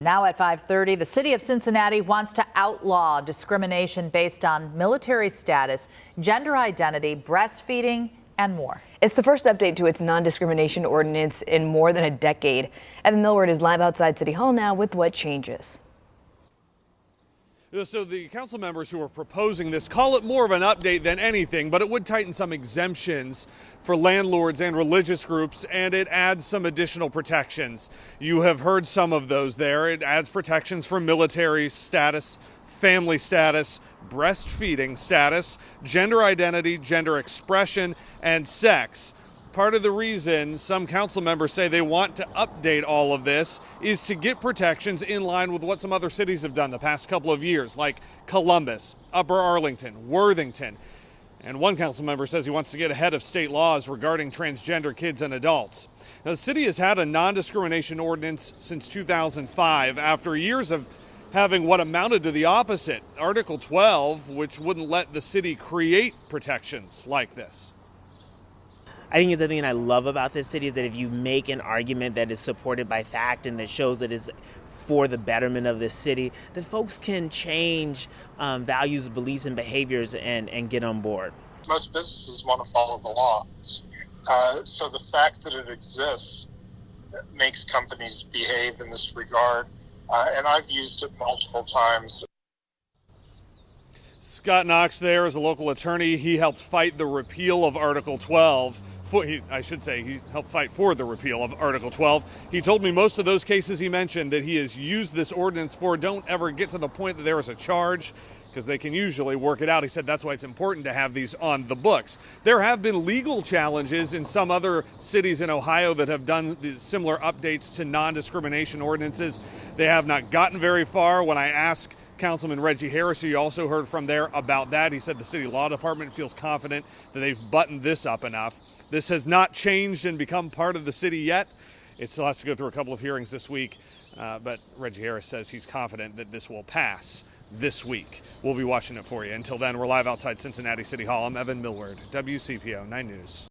Now at 5:30, the city of Cincinnati wants to outlaw discrimination based on military status, gender identity, breastfeeding, and more. It's the first update to its non-discrimination ordinance in more than a decade. Evan Millward is live outside City Hall now with what changes. So the council members who are proposing this call it more of an update than anything, but it would tighten some exemptions for landlords and religious groups, and it adds some additional protections. You have heard some of those there. It adds protections for military status, family status, breastfeeding status, gender identity, gender expression, and sex. Part of the reason some council members say they want to update all of this is to get protections in line with what some other cities have done the past couple of years, like Columbus, Upper Arlington, Worthington. And one council member says he wants to get ahead of state laws regarding transgender kids and adults. Now, the city has had a non-discrimination ordinance since 2005 after years of having what amounted to the opposite, Article 12, which wouldn't let the city create protections like this. I think it's the thing I love about this city is that if you make an argument that is supported by fact and that shows that it's for the betterment of this city, that folks can change values, beliefs, and behaviors and get on board. Most businesses want to follow the law. So the fact that it exists makes companies behave in this regard. And I've used it multiple times. Scott Knox there is a local attorney. He helped fight the repeal of Article 12. He helped fight for the repeal of Article 12. He told me most of those cases he mentioned that he has used this ordinance for don't ever get to the point that there is a charge, because they can usually work it out. He said that's why it's important to have these on the books. There have been legal challenges in some other cities in Ohio that have done similar updates to non-discrimination ordinances. They have not gotten very far. When I asked Councilman Reggie Harris, who you also heard from there, about that, he said the city law department feels confident that they've buttoned this up enough. This has not changed and become part of the city yet. It still has to go through a couple of hearings this week, but Reggie Harris says he's confident that this will pass this week. We'll be watching it for you. Until then, we're live outside Cincinnati City Hall. I'm Evan Millward, WCPO 9 News.